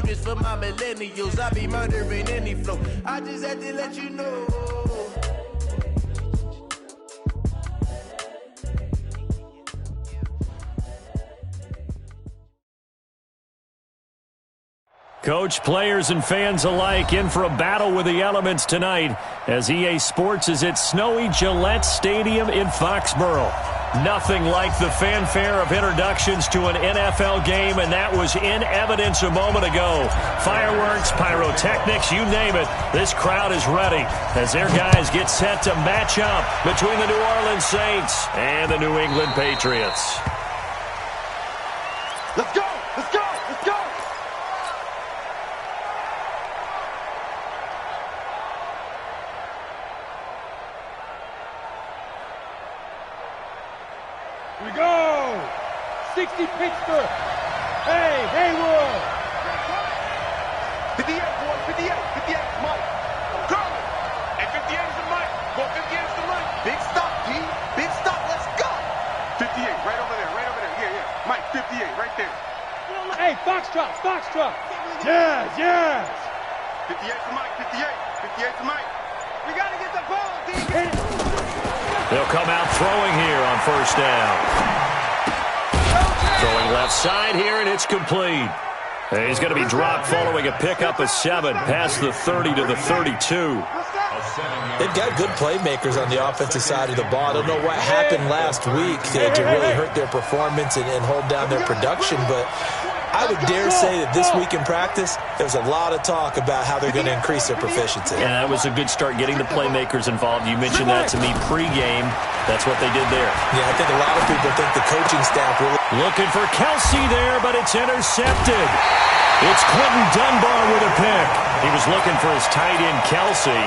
do this for my millennials. I be murdering any flow. I just had to let you know. Coach, players, and fans alike in for a battle with the elements tonight as EA Sports is at snowy Gillette Stadium in Foxborough. Nothing like the fanfare of introductions to an NFL game, and that was in evidence a moment ago. Fireworks, pyrotechnics, you name it. This crowd is ready as their guys get set to match up between the New Orleans Saints and the New England Patriots. Let's go! Let's go! Let's go! We go! 60 Pittsburgh! Hey, Haywood! 58, boy, 58, 58, Mike. Go! And 58 is the Mike. Go, 58 is the Mike. Big stop, G. Big stop, let's go! 58, right over there, right over there. Yeah, yeah. Mike, 58, right there. Hey, Foxtrot, Foxtrot! Yes, yes! 58 to Mike, 58. 58 to Mike. We gotta get the ball, D. They'll come out throwing here on first down. Throwing left side here, and it's complete. And he's going to be dropped following a pickup of 7 past the 30 to the 32. They've got good playmakers on the offensive side of the ball. I don't know what happened last week to really hurt their performance and hold down their production, but I would dare say that this week in practice, there's a lot of talk about how they're going to increase their proficiency. And that was a good start getting the playmakers involved. You mentioned that to me pregame. That's what they did there. Yeah, I think a lot of people think the coaching staff really... Looking for Kelsey there, but it's intercepted. It's Quentin Dunbar with a pick. He was looking for his tight end, Kelsey.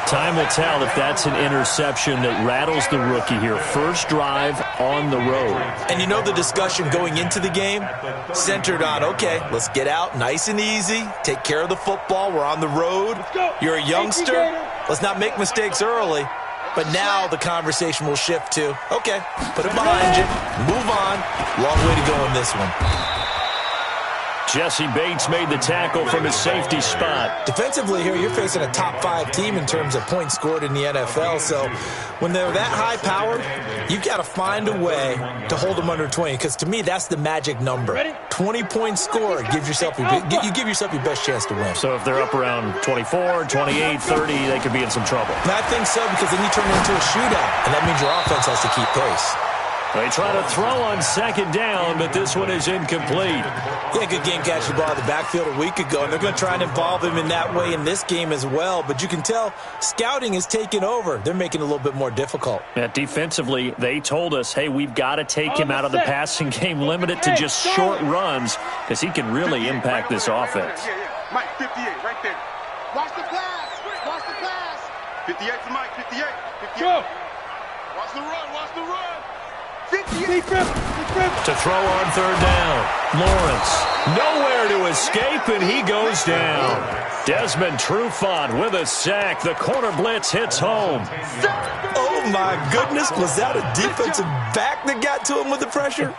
Time will tell if that's an interception that rattles the rookie here. First drive on the road. And you know the discussion going into the game centered on, okay, let's get out nice and easy, take care of the football, we're on the road. You're a youngster, let's not make mistakes early. But now the conversation will shift to, okay, put it behind you, move on. Long way to go in this one. Jesse Bates made the tackle from his safety spot. Defensively here, you're facing a top 5 team in terms of points scored in the NFL. So when they're that high powered, you've got to find a way to hold them under 20. Because to me, that's the magic number. 20 points scored. You give yourself your best chance to win. So if they're up around 24, 28, 30, they could be in some trouble. And I think so, because then you turn it into a shootout. And that means your offense has to keep pace. They try to throw on second down, but this one is incomplete. Yeah, good game catching the ball in the backfield a week ago, and they're going to try and involve him in that way in this game as well. But you can tell scouting is taking over. They're making it a little bit more difficult. Yeah, defensively, they told us, hey, we've got to take him out of the passing game, limit it to just short runs, because he can really impact this offense. Yeah. Mike, 58, right there. Watch the pass. Watch the pass. 58 to Mike, 58. 58. Go. Watch the run. Watch the run. 58. To throw on third down. Lawrence, nowhere to escape, and he goes down. Desmond Trufant with a sack. The corner blitz hits home. Oh, my goodness. Was that a defensive back that got to him with the pressure?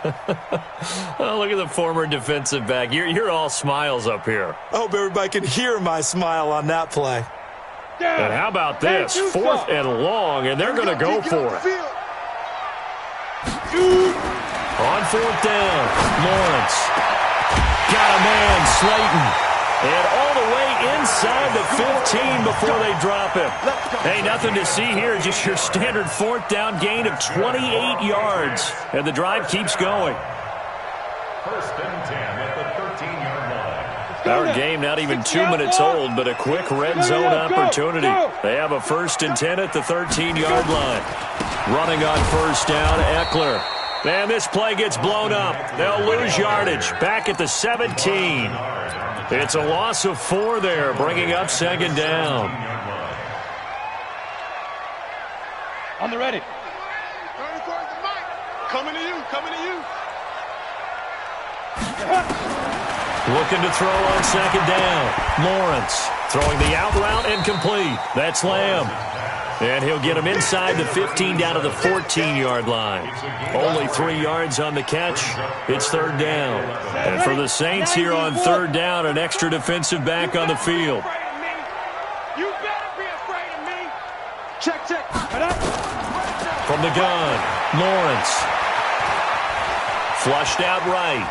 Oh, look at the former defensive back. You're all smiles up here. I hope everybody can hear my smile on that play. And how about this? 4th and long, and they're going to go for it. On 4th down, Lawrence. Got a man, Slayton. And all the way inside the 15 before they drop him. Hey, nothing to see here. Just your standard 4th down gain of 28 yards. And the drive keeps going. 1st and 10 at the 13-yard line. Our game not even 2 minutes old, but a quick red zone opportunity. They have a 1st and 10 at the 13-yard line. Running on 1st down, Eckler. And this play gets blown up. They'll lose yardage. Back at the 17. It's a loss of 4 there, bringing up 2nd down. On the ready. Coming to you. Coming to you. Looking to throw on 2nd down. Lawrence throwing the out route incomplete. That's Lamb. And he'll get him inside the 15 down to the 14-yard line. Only 3 yards on the catch. It's third down. And for the Saints here on third down, an extra defensive back on the field. You better be afraid of me. Check. From the gun, Lawrence. Flushed out right.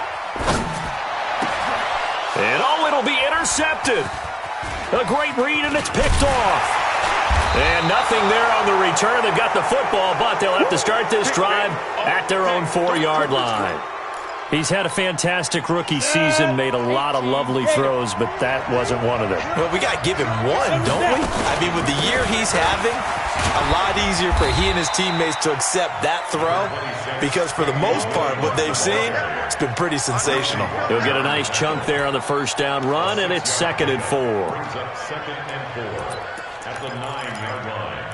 And it'll be intercepted. A great read, and it's picked off. And nothing there on the return. They've got the football, but they'll have to start this drive at their own 4-yard line. He's had a fantastic rookie season, made a lot of lovely throws, but that wasn't one of them. Well, we got to give him one, don't we? I mean, with the year he's having, a lot easier for he and his teammates to accept that throw because for the most part, what they've seen, it's been pretty sensational. He'll get a nice chunk there on the first down run, and it's 2nd and 4. Second and 4 at the 9-yard line.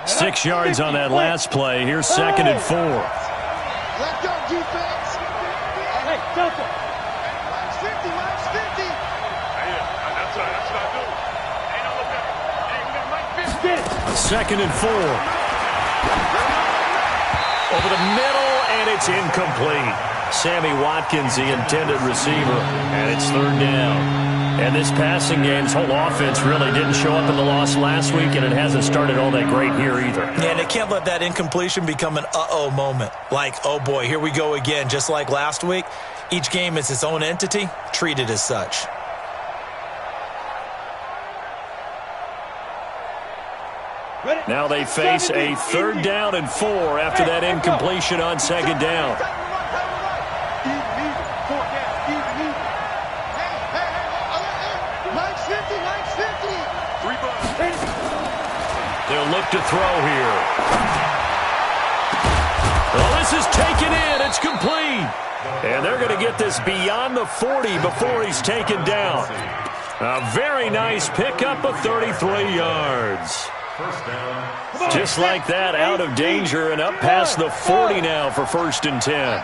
6 yards on that last play. Here's 2nd and 4. Let go, defense. Hey, Delta. Max 50. Hey, that's what I do. Ain't no look at it. Hey, we got Mike 50. Get it. 2nd and 4. Over the middle, and it's incomplete. Sammy Watkins, the intended receiver, and it's third down. And this passing game's whole offense really didn't show up in the loss last week, and it hasn't started all that great here either. Yeah, and they can't let that incompletion become an uh-oh moment. Like, oh boy, here we go again, just like last week. Each game is its own entity, treated as such. Now they face a 3rd down and 4 after that incompletion on 2nd down. They'll look to throw here. Well, this is taken in. It's complete. And they're going to get this beyond the 40 before he's taken down. A very nice pickup of 33 yards. First down. Just like that, out of danger and up past the 40 now for 1st and 10. I'm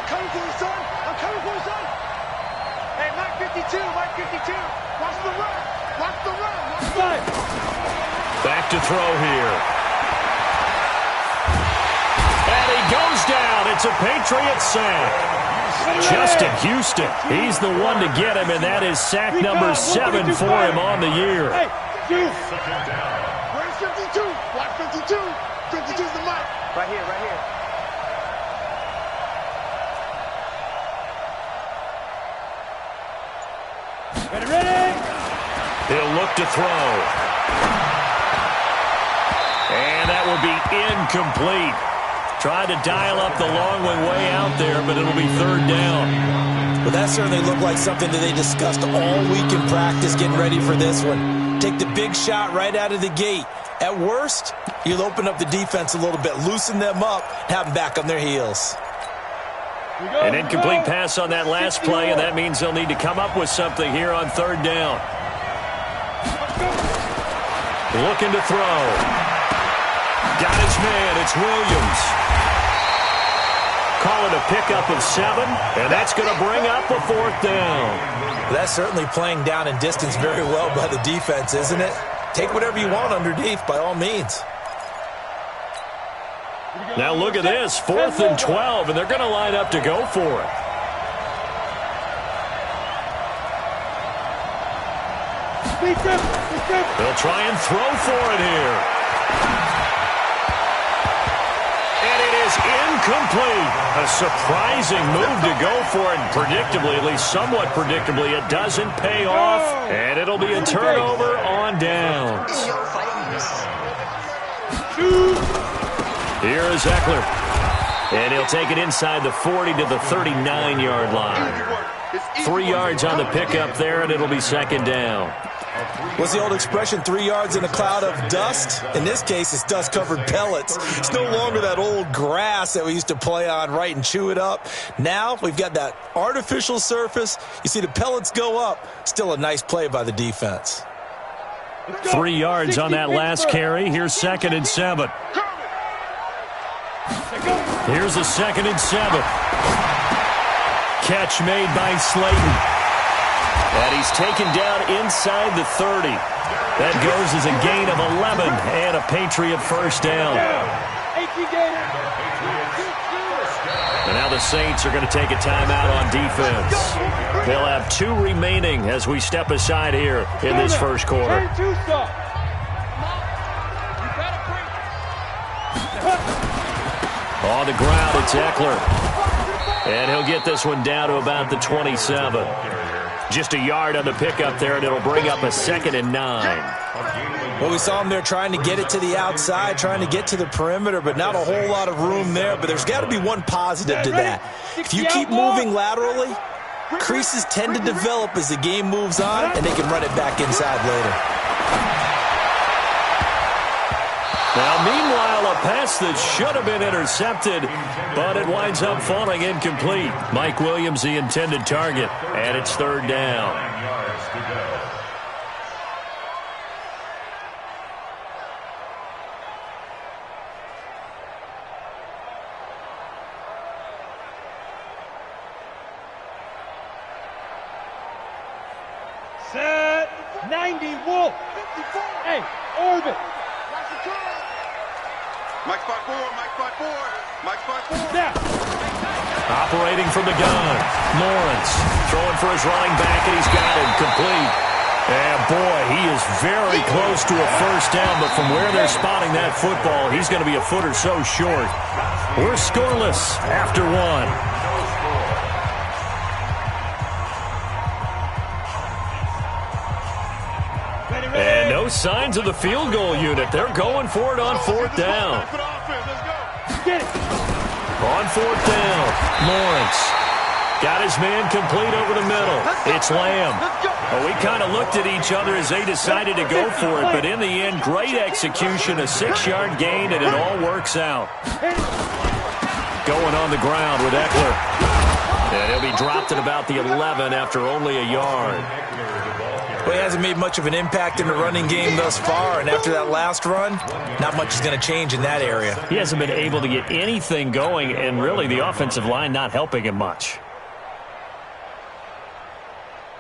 coming for you, son. Hey, Mike 52. Watch the run. Back to throw here. And he goes down. It's a Patriot sack. Justin Houston, he's the one to get him, and that is sack number 7 for him on the year. Where's 52? Watch 52. 52's the mic. Right here. Ready? He'll look to throw. And that will be incomplete. Tried to dial up the long way out there, but it'll be 3rd down. Well, that certainly looked like something that they discussed all week in practice getting ready for this one. Take the big shot right out of the gate. At worst, you'll open up the defense a little bit, loosen them up, have them back on their heels. An incomplete pass on that last play, and that means they'll need to come up with something here on 3rd down. Looking to throw. Got his man. It's Williams. Call it a pickup of 7, and that's going to bring up a 4th down. That's certainly playing down in distance very well by the defense, isn't it? Take whatever you want underneath, by all means. Now look at this, 4th and 12, and they're going to line up to go for it. They'll try and throw for it here. And it is incomplete. A surprising move to go for it, and predictably, at least somewhat predictably, it doesn't pay off, and it'll be a turnover on downs. Here is Eckler. And he'll take it inside the 40 to the 39-yard line. 3 yards on the pickup there, and it'll be 2nd down. What's the old expression, 3 yards in a cloud of dust? In this case, it's dust-covered pellets. It's no longer that old grass that we used to play on, right, and chew it up. Now we've got that artificial surface. You see the pellets go up. Still a nice play by the defense. 3 yards on that last carry. Here's 2nd and 7. Here's a 2nd and 7. Catch made by Slayton. And he's taken down inside the 30. That goes as a gain of 11 and a Patriot first down. And now the Saints are going to take a timeout on defense. They'll have 2 remaining as we step aside here in this first quarter. On the ground, it's Eckler. And he'll get this one down to about the 27. Just a yard on the pickup there, and it'll bring up a 2nd and 9. Well, we saw him there trying to get it to the outside, trying to get to the perimeter, but not a whole lot of room there. But there's got to be one positive to that. If you keep moving laterally, creases tend to develop as the game moves on, and they can run it back inside later. Now, meanwhile, a pass that should have been intercepted, but it winds up falling incomplete. Mike Williams, the intended target, and it's 3rd down. 9 yards to go. Set 90 Wolf. Hey, orbit. Mike spot 4, Mike spot 4, Mike spot 4. Snap. Operating from the gun, Lawrence throwing for his running back, and he's got it complete. And boy, he is very close to a first down, but from where they're spotting that football, he's going to be a foot or so short. We're scoreless after 1. And no signs of the field goal unit. They're going for it on 4th down. Get it. On 4th down, Lawrence got his man complete over the middle. It's Lamb. Well, we kind of looked at each other as they decided to go for it, but in the end, great execution, a 6-yard gain, and it all works out. Going on the ground with Eckler. And he'll be dropped at about the 11 after only a yard. Well, he hasn't made much of an impact in the running game thus far, and after that last run, not much is going to change in that area. He hasn't been able to get anything going, and really the offensive line not helping him much.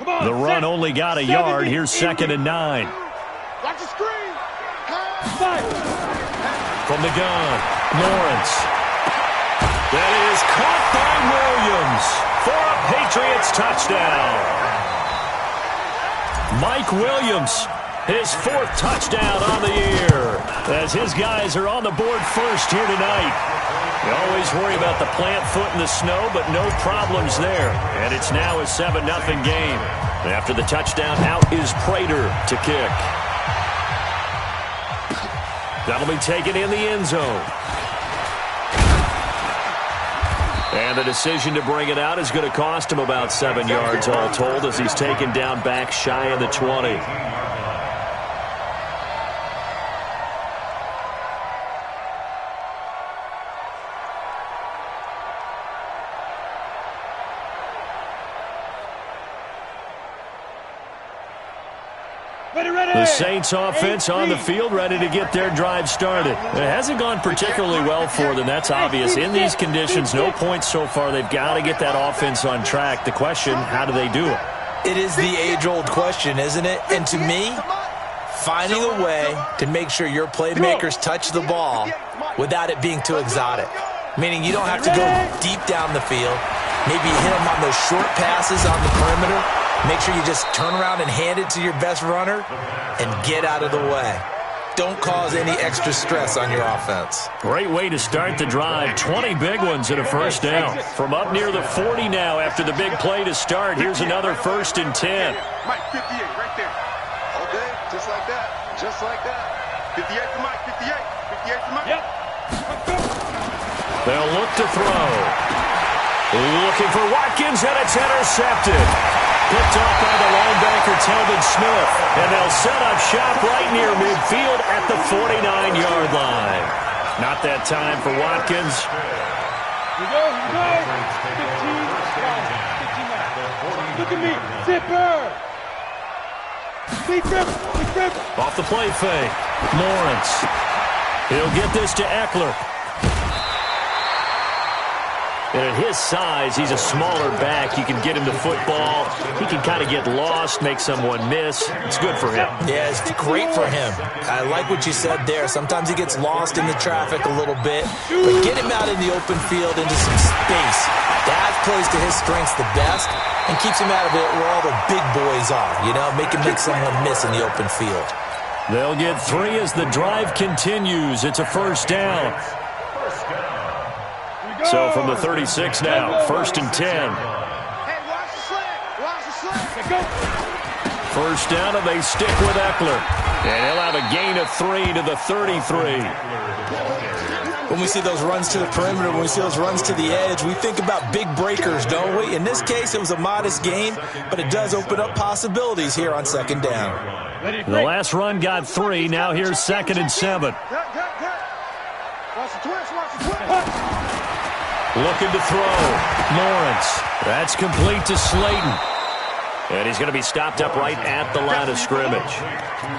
The run only got a yard. Here's 2nd and 9. Watch the screen. From the gun, Lawrence. That is caught by Williams for a Patriots touchdown. Mike Williams, his 4th touchdown on the year, as his guys are on the board first here tonight. You always worry about the plant foot in the snow, but no problems there. And it's now a 7-0 game. After the touchdown, out is Prater to kick. That'll be taken in the end zone. And the decision to bring it out is going to cost him about 7 yards all told as he's taken down back shy of the 20. The Saints offense on the field, ready to get their drive started. It hasn't gone particularly well for them, that's obvious. In these conditions, no points so far. They've got to get that offense on track. The question, how do they do it? It is the age-old question, isn't it? And to me, finding a way to make sure your playmakers touch the ball without it being too exotic. Meaning you don't have to go deep down the field. Maybe hit them on those short passes on the perimeter. Make sure you just turn around and hand it to your best runner and get out of the way. Don't cause any extra stress on your offense. Great way to start the drive. 20 big ones and a first down. From up near the 40 now after the big play to start. Here's another 1st and 10. Mike, 58 right there. Okay, just like that. Just like that. 58 to Mike, 58. 58 to Mike. Yep. They'll look to throw. Looking for Watkins, and it's intercepted. Picked off by the linebacker, Telvin Smith. And they'll set up shop right near midfield at the 49-yard line. Not that time for Watkins. Here we go. 15 Look at me. Zipper. Big rip. Off the play fake. Lawrence. He'll get this to Eckler. And at his size, he's a smaller back. You can get him the football. He can kind of get lost, make someone miss. It's good for him. Yeah, it's great for him. I like what you said there. Sometimes he gets lost in the traffic a little bit, but get him out in the open field into some space. That plays to his strengths the best and keeps him out of it where all the big boys are, you know, make someone miss in the open field. They'll get 3 as the drive continues. It's a first down. So from the 36 now, 1st and 10. Hey, watch the slant. Watch the slant. First down, and they stick with Eckler. And he'll have a gain of 3 to the 33. When we see those runs to the perimeter, when we see those runs to the edge, we think about big breakers, don't we? In this case, it was a modest gain, but it does open up possibilities here on 2nd down. The last run got 3. Now here's 2nd and 7. Watch the twist. Watch the twist. Looking to throw. Lawrence. That's complete to Slayton. And he's going to be stopped up right at the line of scrimmage.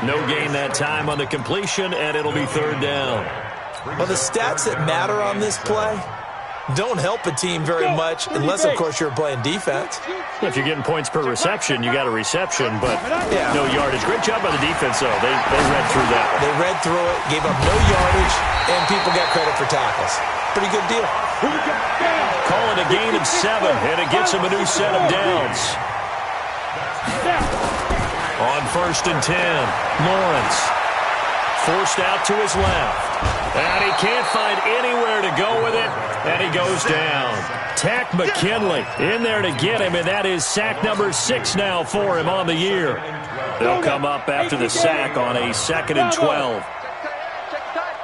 No gain that time on the completion, and it'll be 3rd down. Well, the stats that matter on this play don't help a team very much unless, of course, you're playing defense. If you're getting points per reception, you got a reception, but no yardage. Great job by the defense, though. They read through that one. They read through it, gave up no yardage, and people got credit for tackles. Pretty good deal. Call it a gain of 7, and it gets him a new set of downs. On 1st and 10, Lawrence forced out to his left. And he can't find anywhere to go with it, and he goes down. Tack McKinley in there to get him, and that is sack number 6 now for him on the year. They'll come up after the sack on a 2nd and 12. Check tight.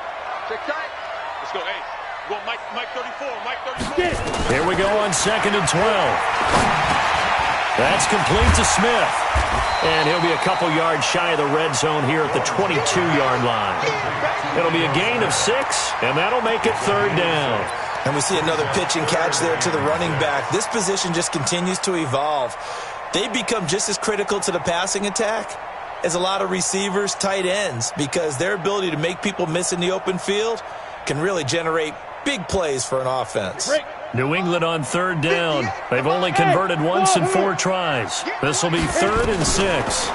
Let's go, hey. Go Mike 34, Mike 34. Here we go on 2nd and 12. That's complete to Smith. And he'll be a couple yards shy of the red zone here at the 22-yard line. It'll be a gain of 6, and that'll make it 3rd down. And we see another pitch and catch there to the running back. This position just continues to evolve. They become just as critical to the passing attack as a lot of receivers, tight ends, because their ability to make people miss in the open field can really generate big plays for an offense. New England on 3rd down. They've only converted once in 4 tries. This will be 3rd and 6.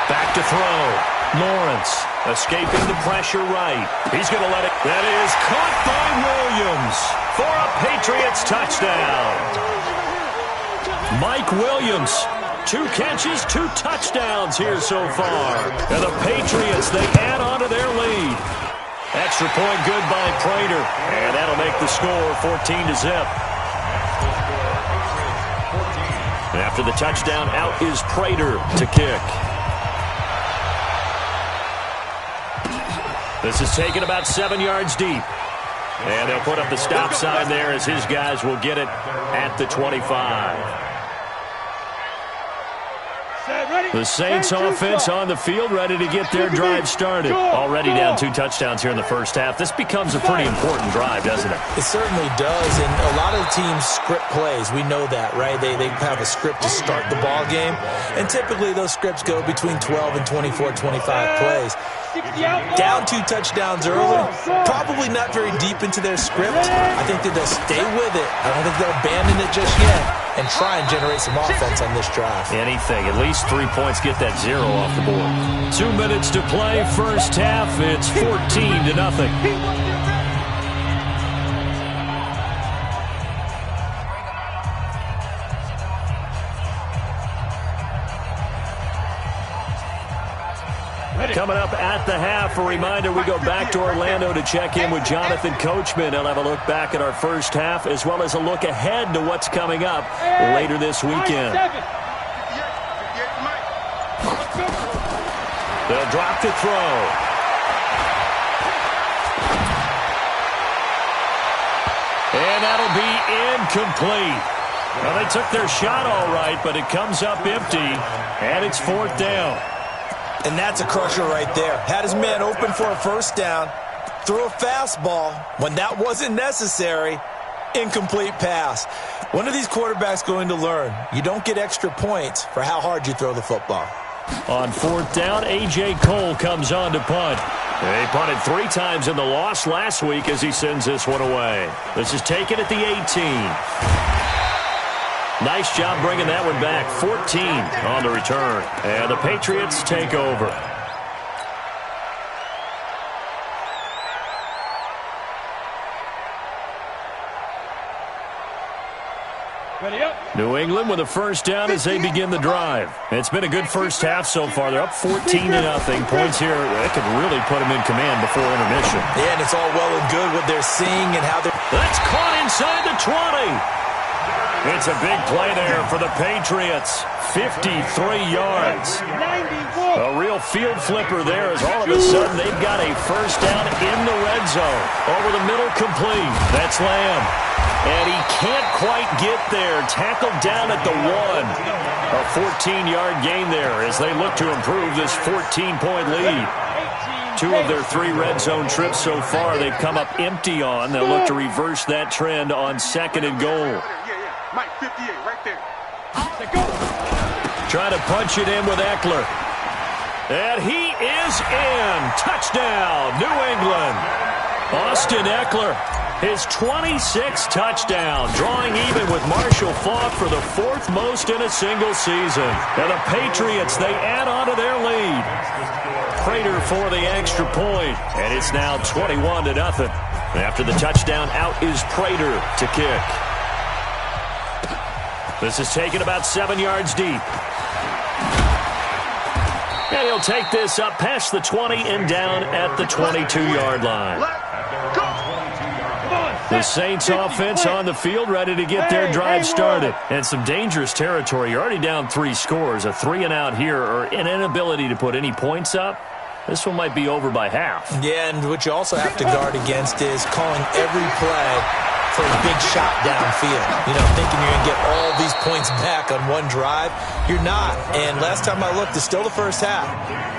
Back to throw. Lawrence escaping the pressure right. He's going to let it. That is caught by Williams for a Patriots touchdown. Mike Williams, 2 catches, 2 touchdowns here so far. And the Patriots, they add on to their lead. Extra point good by Prater, and that'll make the score 14-0. After the touchdown, out is Prater to kick. This is taken about 7 yards deep. And they'll put up the stop sign there as his guys will get it at the 25. The Saints offense on the field, ready to get their drive started. Already down 2 touchdowns here in the first half. This becomes a pretty important drive, doesn't it? It certainly does, and a lot of teams script plays. We know that, right? They have a script to start the ball game, and typically those scripts go between 12 and 24, 25 plays. Down 2 touchdowns early, probably not very deep into their script. I think that they'll stay with it. I don't think they'll abandon it just yet and try and generate some offense on this drive. Anything. At least 3 points, get that 0 off the board. 2 minutes to play, first half. It's 14-0. Coming up at the half, a reminder, we go back to Orlando to check in with Jonathan Coachman. He'll have a look back at our first half as well as a look ahead to what's coming up later this weekend. They'll drop to throw. And that'll be incomplete. Well, they took their shot all right, but it comes up empty, and it's 4th down. And that's a crusher right there. Had his man open for a first down, threw a fastball when that wasn't necessary, incomplete pass. When are these quarterbacks going to learn? You don't get extra points for how hard you throw the football. On fourth down, A.J. Cole comes on to punt. He punted 3 times in the loss last week as he sends this one away. This is taken at the 18. Nice job bringing that one back. 14 on the return. And the Patriots take over. New England with a first down as they begin the drive. It's been a good first half so far. They're up 14-0. Points here that could really put them in command before intermission. Yeah, and it's all well and good what they're seeing and how they're... That's caught inside the 20. It's a big play there for the Patriots. 53 yards. A real field flipper there as all of a sudden they've got a first down in the red zone. Over the middle, complete. That's Lamb. And he can't quite get there. Tackled down at the 1. A 14-yard gain there as they look to improve this 14-point lead. 2 of their 3 red zone trips so far they've come up empty on. They'll look to reverse that trend on 2nd and goal. Mike, 58, right there. Trying to punch it in with Eckler. And he is in. Touchdown, New England. Austin Eckler. His 26th touchdown, drawing even with Marshall Faulk for the 4th most in a single season. And the Patriots, they add on to their lead. Prater for the extra point, and it's now 21-0. After the touchdown, out is Prater to kick. This is taken about 7 yards deep. And he'll take this up past the 20 and down at the 22-yard line. The Saints offense on the field, ready to get their drive started. And some dangerous territory. You're already down 3 scores. A 3-and-out here or an inability to put any points up. This one might be over by half. Yeah, and what you also have to guard against is calling every play for a big shot downfield. You know, thinking you're going to get all these points back on one drive. You're not. And last time I looked, it's still the first half.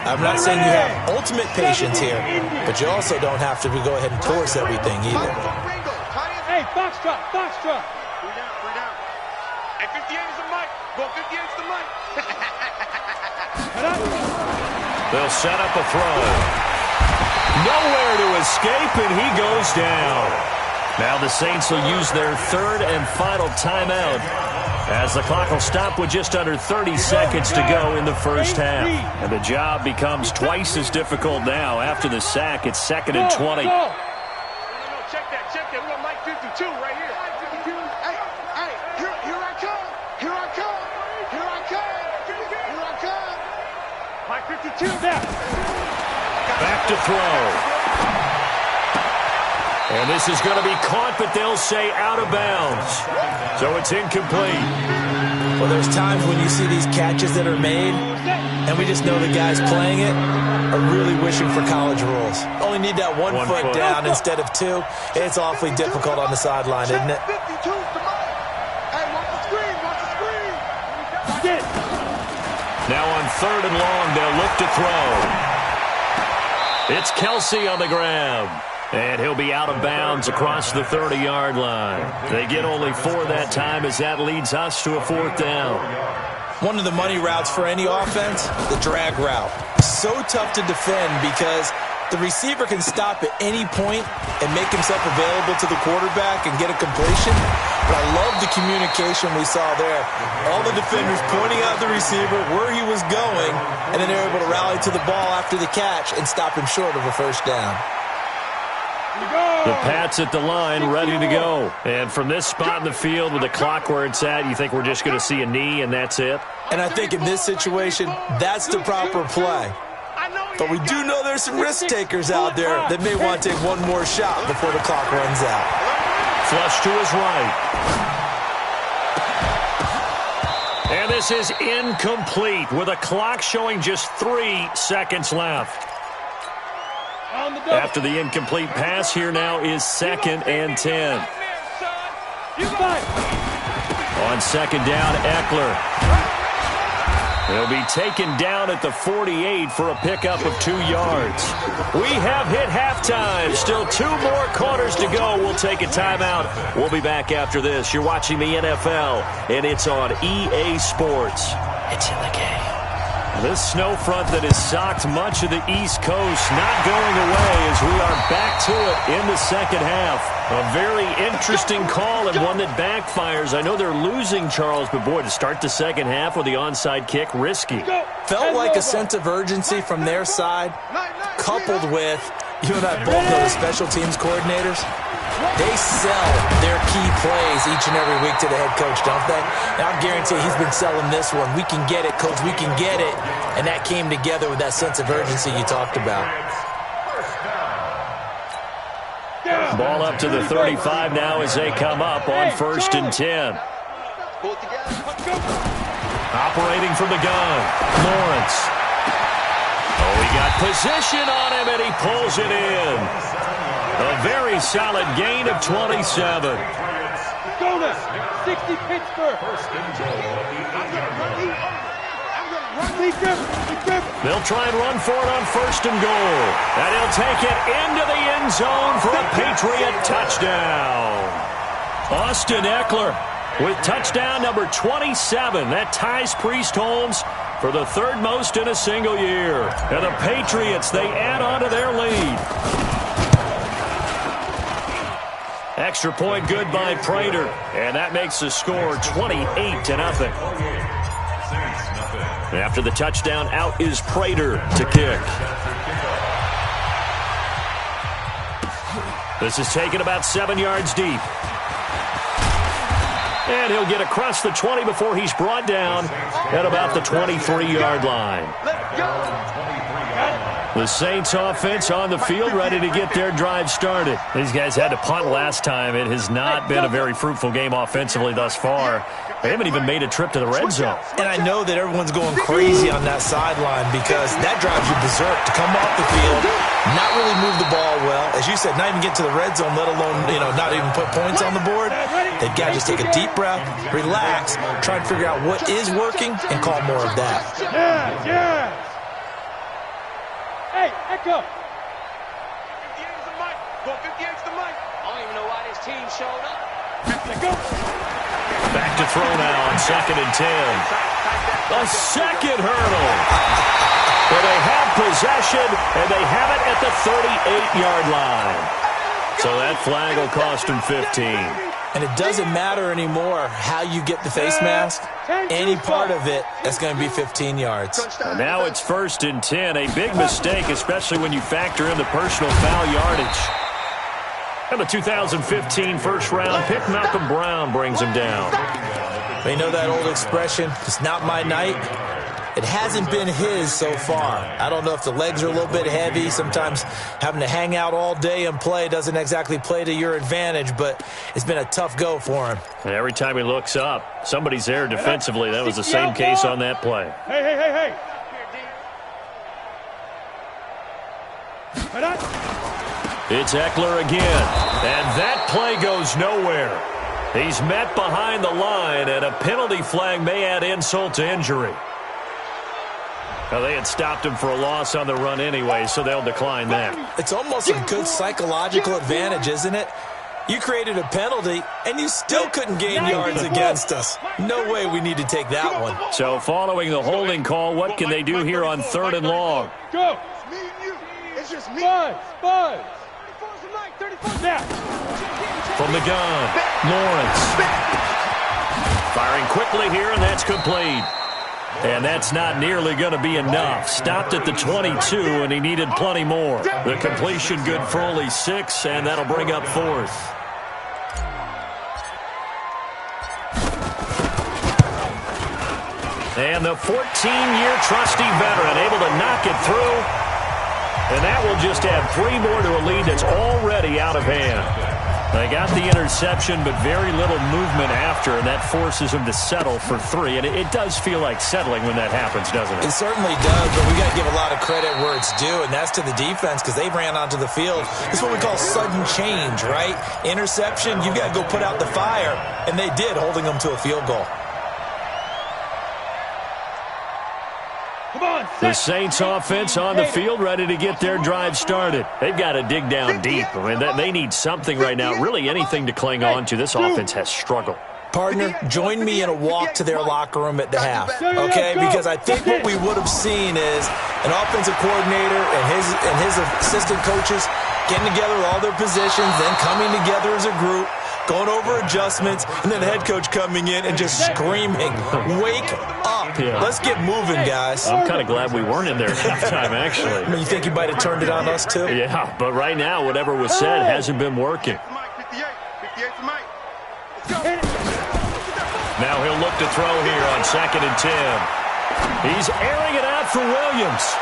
I'm not saying you have ultimate patience here, but you also don't have to go ahead and force everything either. Hey, Foxtrot, Foxtrot. 3 down. Hey, 58 is the mic. Go 58 is the mic. They'll set up a throw. Nowhere to escape, and he goes down. Now the Saints will use their 3rd and final timeout as the clock will stop with just under 30 seconds to go in the first half. And the job becomes twice as difficult now. After the sack, it's 2nd and 20. No, check that. We got Mike 52 right here. Hey, here I come. Mike 52 now. Back to throw. And this is going to be caught, but they'll say out of bounds. So it's incomplete. Well, there's times when you see these catches that are made, and we just know the guys playing it are really wishing for college rules. Only need that one foot down instead of 2. It's awfully difficult on the sideline, isn't it? 52's the mic. Hey, watch the screen. Get it. Now on 3rd and long, they'll look to throw. It's Kelsey on the grab. And he'll be out of bounds across the 30-yard line. They get only 4 that time as that leads us to a 4th down. One of the money routes for any offense, the drag route. So tough to defend because the receiver can stop at any point and make himself available to the quarterback and get a completion. But I love the communication we saw there. All the defenders pointing out the receiver where he was going, and then they're able to rally to the ball after the catch and stop him short of a first down. The Pats at the line, ready to go. And from this spot in the field with the clock where it's at, you think we're just going to see a knee and that's it? And I think in this situation, that's the proper play. But we do know there's some risk takers out there that may want to take one more shot before the clock runs out. Flush to his right. And this is incomplete with a clock showing just 3 seconds left. After the incomplete pass, here now is 2nd and 10. On 2nd down, Eckler. He'll be taken down at the 48 for a pickup of 2 yards. We have hit halftime. Still 2 more quarters to go. We'll take a timeout. We'll be back after this. You're watching the NFL, and it's on EA Sports. It's in the game. This snow front that has socked much of the East Coast not going away as we are back to it in the second half. A very interesting call and one that backfires. I know they're losing, Charles, but boy, to start the second half with the onside kick, risky. Felt like a sense of urgency from their side, coupled with, you and I both know the special teams coordinators. They sell their key plays each and every week to the head coach, don't they? And I guarantee he's been selling this one. We can get it, coach. We can get it. And that came together with that sense of urgency you talked about. Ball up to the 35 now as they come up on 1st and 10. Operating from the gun, Lawrence. Oh, he got position on him, and he pulls it in. A very solid gain of 27. Go now. 60 Pittsburgh. They'll try and run for it on 1st and goal. And he'll take it into the end zone for a Patriot touchdown. Austin Eckler with touchdown number 27. That ties Priest Holmes for the 3rd most in a single year. And the Patriots, they add on to their lead. Extra point good by Prater. And that makes the score 28-0. After the touchdown, out is Prater to kick. This is taken about 7 yards deep. And he'll get across the 20 before he's brought down at about the 23-yard line. The Saints offense on the field ready to get their drive started. These guys had to punt last time. It has not been a very fruitful game offensively thus far. They haven't even made a trip to the red zone. And I know that everyone's going crazy on that sideline because that drives you berserk to come off the field, not really move the ball well. As you said, not even get to the red zone, let alone, not even put points on the board. They've got to just take a deep breath, relax, try and figure out what is working, and call more of that. Yeah. Hey, Echo. 58's the mic. Go 58's the mic. I don't even know why this team showed up. Back to throw now on 2nd and 10. A second hurdle. Well, they have possession, and they have it at the 38-yard line. So that flag will cost them 15. And it doesn't matter anymore how you get the face mask. Any part of it, that's going to be 15 yards. And now it's 1st and 10. A big mistake, especially when you factor in the personal foul yardage. And the 2015 first-round pick, Malcolm Brown, brings him down. You know that old expression, it's not my night? It hasn't been his so far. I don't know if the legs are a little bit heavy. Sometimes having to hang out all day and play doesn't exactly play to your advantage, but it's been a tough go for him. And every time he looks up, somebody's there defensively. That was the same case on that play. Hey. It's Eckler again, and that play goes nowhere. He's met behind the line, and a penalty flag may add insult to injury. Now, they had stopped him for a loss on the run anyway, so they'll decline that. It's almost a good psychological advantage, isn't it? You created a penalty, and you still couldn't gain yards against us. No way we need to take that one. So following the holding call, what can they do here on 3rd and long? Go. Me and you. It's just me. Buzz. 34's the mic. 34's Now. From the gun, Lawrence. Firing quickly here, and that's complete. And that's not nearly going to be enough. Stopped at the 22, and he needed plenty more. The completion good for only 6, and that'll bring up 4th. And the 14-year trusty veteran able to knock it through. And that will just add 3 more to a lead that's already out of hand. They got the interception, but very little movement after, and that forces them to settle for 3. And it does feel like settling when that happens, doesn't it? It certainly does, but we got to give a lot of credit where it's due, and that's to the defense because they ran onto the field. It's what we call sudden change, right? Interception, you got to go put out the fire, and they did, holding them to a field goal. The Saints offense on the field ready to get their drive started. They've got to dig down deep. I mean, they need something right now, really anything to cling on to. This offense has struggled. Partner, join me in a walk to their locker room at the half, okay? Because I think what we would have seen is an offensive coordinator and his assistant coaches getting together with all their positions, then coming together as a group, going over adjustments, and then the head coach coming in and just screaming, "Wake up. Let's get moving, guys." I'm kind of glad we weren't in there at halftime, actually. I mean, you think you might have turned it on us, too? Yeah, but right now, whatever was said hasn't been working. 58 to Mike. Now he'll look to throw here on 2nd and 10. He's airing it out for Williams.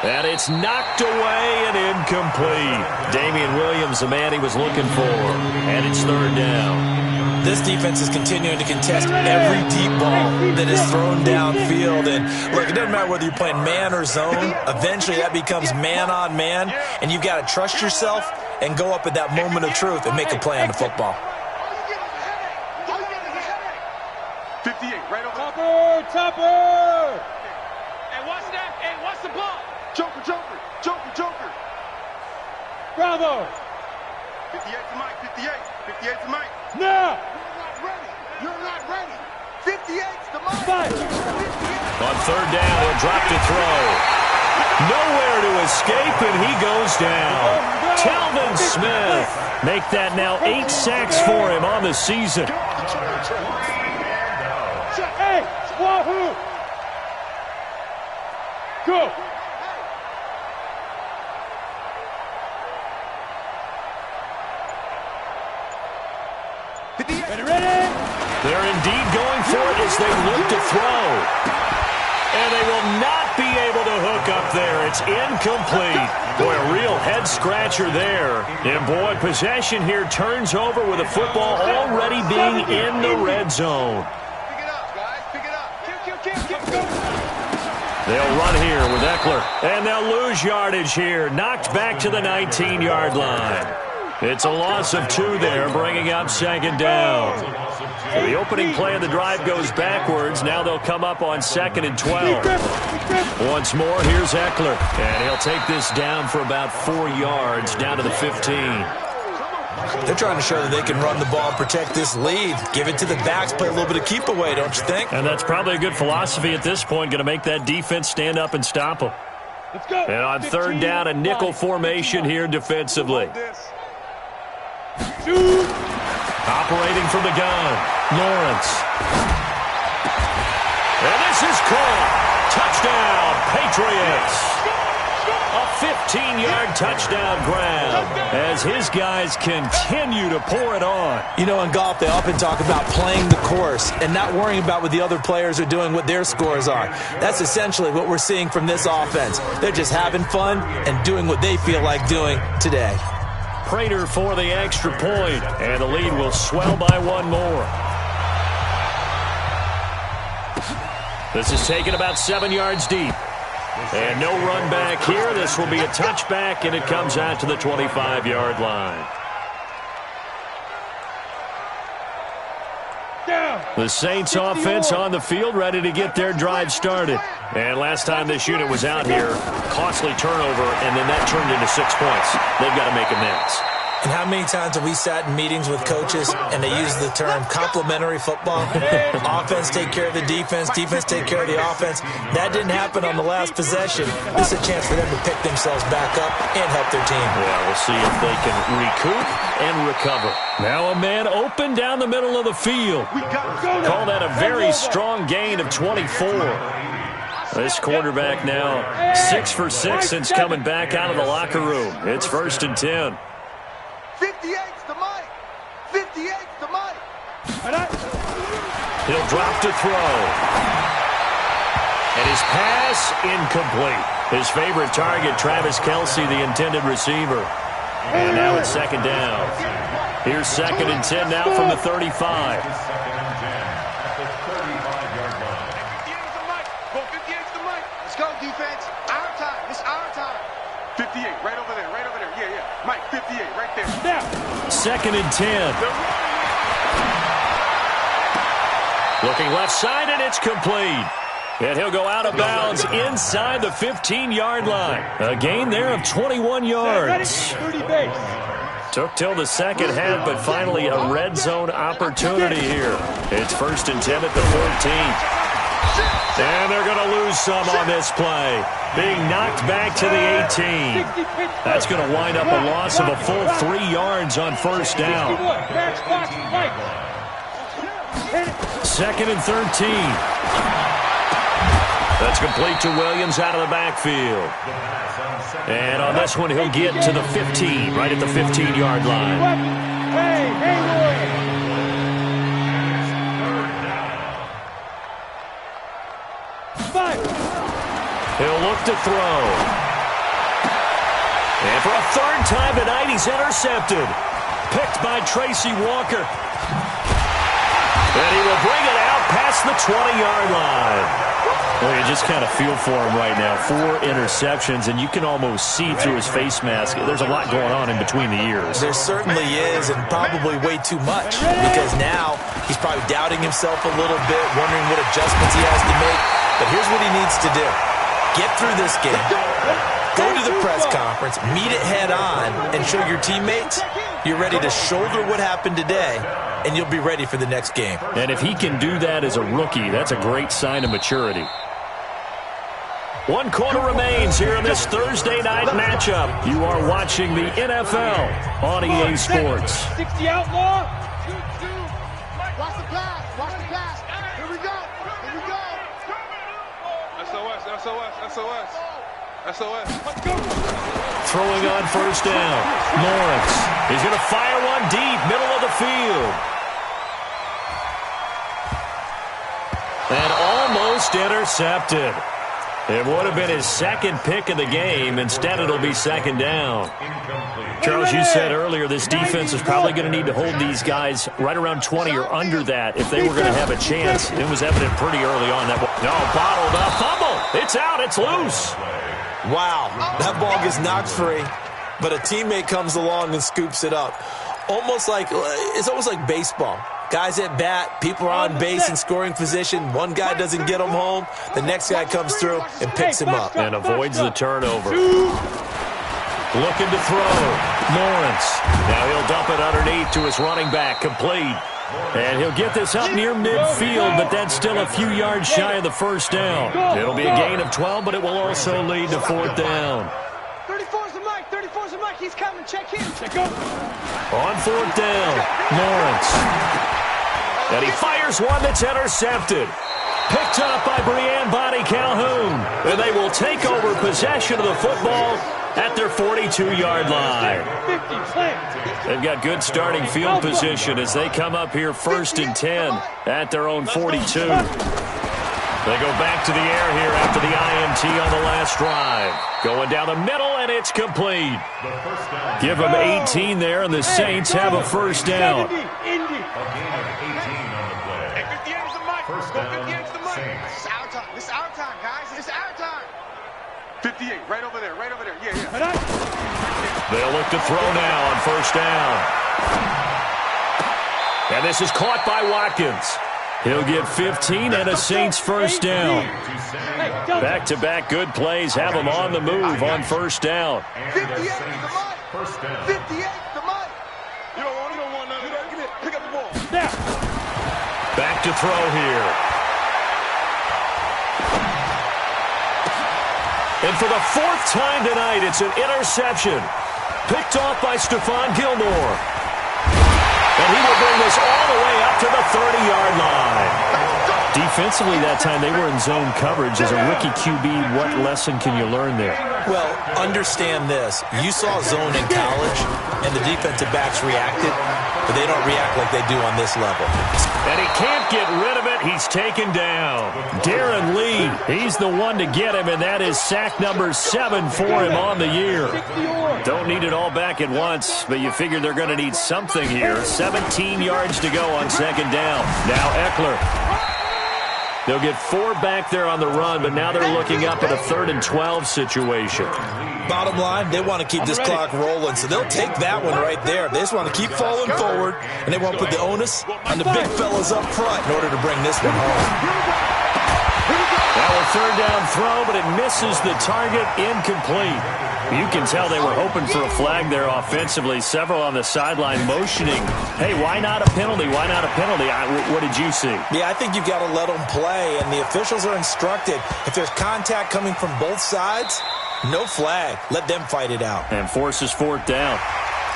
And it's knocked away and incomplete. Damian Williams, the man he was looking for. And it's 3rd down. This defense is continuing to contest every deep ball that is thrown downfield. And look, it doesn't matter whether you're playing man or zone. Eventually that becomes man on man. And you've got to trust yourself and go up at that moment of truth and make a play on the football. 58, right over. Topper! Hey, watch that. Hey, watch the ball. Joker. Bravo! 58 to Mike, 58 to Mike. Now! You're not ready. 58's the Mike. Fight! On 3rd down, he'll drop to throw. Nowhere to escape, and he goes down. Telvin Smith. Make that now 8 sacks for him on the season. Hey! Wahoo! Go! Ready? They're indeed going for it as they look to throw. And they will not be able to hook up there. It's incomplete. Boy, a real head-scratcher there. And, boy, possession here turns over with the football already being in the red zone. Pick it up, guys. Pick it up. They'll run here with Eckler. And they'll lose yardage here. Knocked back to the 19-yard line. It's a loss of 2 there, bringing up 2nd down. So the opening play of the drive goes backwards. Now they'll come up on 2nd and 12. Once more, here's Eckler. And he'll take this down for about 4 yards, down to the 15. They're trying to show that they can run the ball and protect this lead. Give it to the backs, play a little bit of keep away, don't you think? And that's probably a good philosophy at this point, going to make that defense stand up and stop them. Let's go. And on 3rd down, a nickel formation here defensively. Operating from the gun, Lawrence. And this is caught. Touchdown, Patriots. A 15-yard touchdown grab as his guys continue to pour it on. You know, in golf, they often talk about playing the course and not worrying about what the other players are doing, what their scores are. That's essentially what we're seeing from this offense. They're just having fun and doing what they feel like doing today. Prater for the extra point, and the lead will swell by 1 more. This is taken about 7 yards deep. And no run back here. This will be a touchback, and it comes out to the 25-yard line. The Saints offense on the field, ready to get their drive started. And last time this unit was out here, costly turnover, and then that turned into 6 points. They've got to make amends. And how many times have we sat in meetings with coaches and they use the term complementary football? Offense take care of the defense, defense take care of the offense. That didn't happen on the last possession. This is a chance for them to pick themselves back up and help their team. Yeah, we'll see if they can recoup and recover. Now a man open down the middle of the field. Call that a very strong gain of 24. This quarterback now 6 for 6 since coming back out of the locker room. It's 1st and 10. 58's the Mike. 58's the Mike. He'll drop to throw. And his pass incomplete. His favorite target, Travis Kelce, the intended receiver. And now it's 2nd down. Here's 2nd and 10 now from the 35. 58's the Mike. Go 58's the Mike. Let's go, defense. Our time. It's our time. 58, right over there, right over there. Yeah. Mike, 58, right there. Now. 2nd and 10. Looking left side, and it's complete. And he'll go out of bounds inside the 15-yard line. A gain there of 21 yards. 30 base. Took till the second half, but finally a red zone opportunity here. It's 1st and 10 at the 14. And they're going to lose some on this play. Being knocked back to the 18. That's going to wind up a loss of a full 3 yards on 1st down. 2nd and 13. That's complete to Williams out of the backfield. And on this one, he'll get to the 15, right at the 15-yard line. He'll look to throw. And for a 3rd time tonight, he's intercepted. Picked by Tracy Walker. And he will bring it out past the 20-yard line. Well, you just kind of feel for him right now. 4 interceptions, and you can almost see through his face mask. There's a lot going on in between the ears. There certainly is, and probably way too much, because now he's probably doubting himself a little bit, wondering what adjustments he has to make. But here's what he needs to do. Get through this game, go to the press conference, meet it head on, and show your teammates you're ready to shoulder what happened today, and you'll be ready for the next game. And if he can do that as a rookie, that's a great sign of maturity. 1 quarter remains here in this Thursday night matchup. You are watching the NFL on EA Sports. 60 outlaw. Watch the pass. Watch the pass. Here we go. Here we go. SOS, SOS, SOS. SOS. Let's go. Throwing on 1st down. Lawrence. He's going to fire one deep, middle of the field. And almost intercepted. It would have been his 2nd pick of the game. Instead, it'll be 2nd down. Charles, you said earlier this defense is probably going to need to hold these guys right around 20 or under that if they were going to have a chance. It was evident pretty early on. Bottled up. Fumble. It's out. It's loose. Wow, that ball gets knocked free, but a teammate comes along and scoops it up. It's almost like baseball. Guys at bat, people are on base in scoring position. One guy doesn't get him home. The next guy comes through and picks him up. And avoids the turnover. Looking to throw. Lawrence. Now he'll dump it underneath to his running back. Complete. And he'll get this up near midfield, but that's still a few yards shy of the 1st down. It'll be a gain of 12, but it will also lead to 4th down. 34's the mic. 34's the mic. He's coming. Check him. Check him. On 4th down, Lawrence. And he fires one that's intercepted. Picked up by Breanne Bonnie Calhoun. And they will take over possession of the football at their 42-yard line. They've got good starting field position as they come up here 1st and 10 at their own 42. They go back to the air here after the INT on the last drive. Going down the middle, and it's complete. Give them 18 there, and the Saints have a 1st down. Hey, 58 is the mic. 58 is the mic. This is our time. This is our time, guys. This is our time. 58, right over there, right over there. Yeah, yeah. They'll look to throw now on 1st down. And this is caught by Watkins. He'll get 15 and a Saints 1st down. Back-to-back good plays have them on the move on 1st down. 58 to the mic. 58 to the mic. You don't want none of that. Get it. Pick up the ball. Back to throw here. And for the 4th time tonight, it's an interception. Picked off by Stephon Gilmore. And he will bring this all the way up to the 30-yard line. Defensively that time, they were in zone coverage. As a rookie QB, what lesson can you learn there? Well, understand this. You saw zone in college, and the defensive backs reacted, but they don't react like they do on this level. And he can't get rid of it. He's taken down. Darren Lee, he's the one to get him, and that is sack number 7 for him on the year. Don't need it all back at once, but you figure they're going to need something here. 17 yards to go on 2nd down. Now Eckler. They'll get 4 back there on the run, but now they're looking up at a 3rd and 12 situation. Bottom line, they want to keep this clock rolling, so they'll take that one right there. They just want to keep falling forward, and they want to put the onus on the big fellas up front in order to bring this one home. Now a 3rd down throw, but it misses the target, incomplete. You can tell they were hoping for a flag there offensively. Several on the sideline motioning, hey, why not a penalty? Why not a penalty? What did you see? Yeah, I think you've got to let them play, and the officials are instructed. If there's contact coming from both sides, no flag. Let them fight it out. And forces fourth down.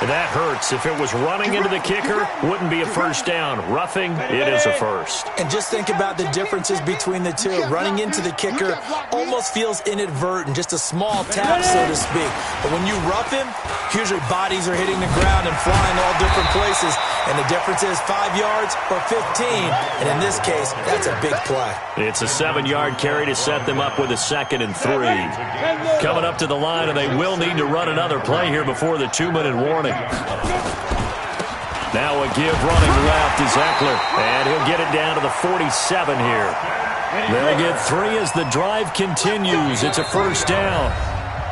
That hurts. If it was running into the kicker, wouldn't be a first down. Roughing, it is a first. And just think about the differences between the two. Running into the kicker almost feels inadvertent, just a small tap, so to speak. But when you rough him, usually bodies are hitting the ground and flying all different places. And the difference is 5 yards or 15. And in this case, that's a big play. It's a 7-yard carry to set them up with a 2nd and 3. Coming up to the line, and they will need to run another play here before the 2-minute warning. Now a give running left is Eckler, and he'll get it down to the 47 here. They'll get 3 as the drive continues. It's a first down.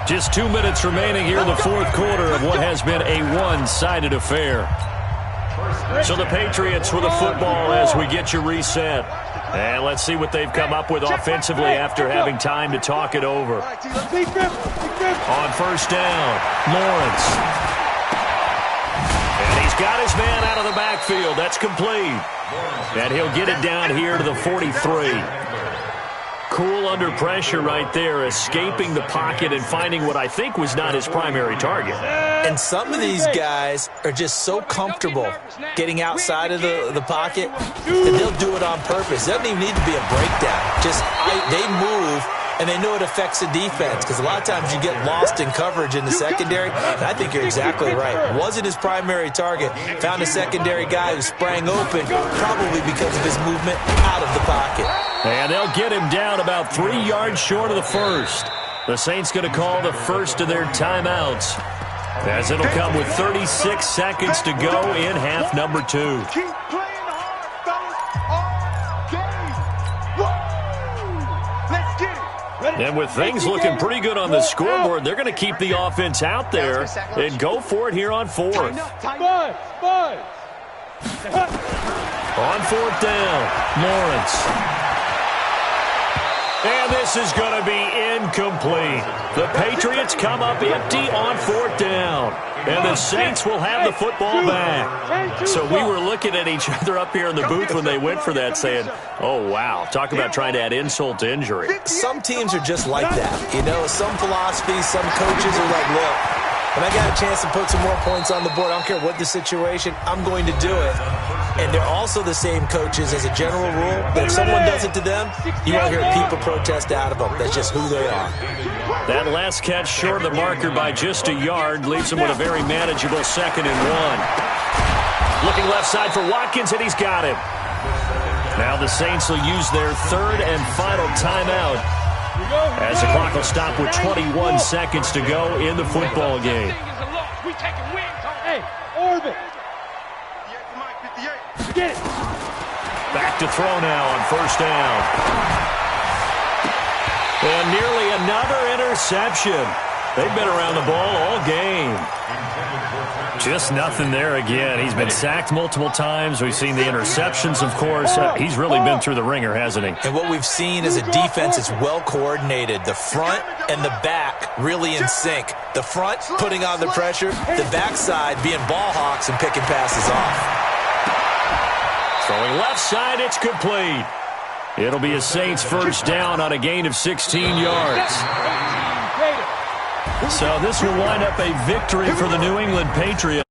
Just 2 minutes remaining here in the fourth quarter of what has been a one-sided affair. So the Patriots with the football as we get you reset. And let's see what they've come up with offensively after having time to talk it over. On first down, Lawrence. And he's got his man out of the backfield. That's complete. And he'll get it down here to the 43. Cool under pressure right there, escaping the pocket and finding what I think was not his primary target. And some of these guys are just so comfortable getting outside of the pocket that they'll do it on purpose. It doesn't even need to be a breakdown. They move, and they know it affects the defense because a lot of times you get lost in coverage in the secondary. And I think you're exactly right. Wasn't his primary target. Found a secondary guy who sprang open, probably because of his movement out of the pocket. And they'll get him down about 3 yards short of the first. The Saints going to call the first of their timeouts, as it'll come with 36 seconds to go in half number 2. Keep playing hard, fellas, all game. Woo! Let's get it. And with things looking pretty good on the scoreboard, they're going to keep the offense out there and go for it here on fourth. Spud. On fourth down, Lawrence. And this is going to be incomplete. The Patriots come up empty on fourth down. And the Saints will have the football back. So we were looking at each other up here in the booth when they went for that saying, oh, wow, talk about trying to add insult to injury. Some teams are just like that. You know, some philosophies, some coaches are like, look, when I got a chance to put some more points on the board, I don't care what the situation, I'm going to do it. And they're also the same coaches as a general rule that if someone does it to them, you won't hear people protest out of them. That's just who they are. That last catch short of the marker by just a yard leaves him with a very manageable 2nd and 1. Looking left side for Watkins, and he's got him. Now the Saints will use their 3rd and final timeout as the clock will stop with 21 seconds to go in the football game. Hey, Orbit. Get it. Back to throw now on first down. And nearly another interception. They've been around the ball all game. Just nothing there again. He's been sacked multiple times. We've seen the interceptions, of course. He's really been through the ringer, hasn't he? And what we've seen is a defense that's well coordinated. The front and the back really in sync. The front putting on the pressure, the backside being ball hawks and picking passes off. Throwing left side, it's complete. It'll be a Saints first down on a gain of 16 yards. So this will wind up a victory for the New England Patriots.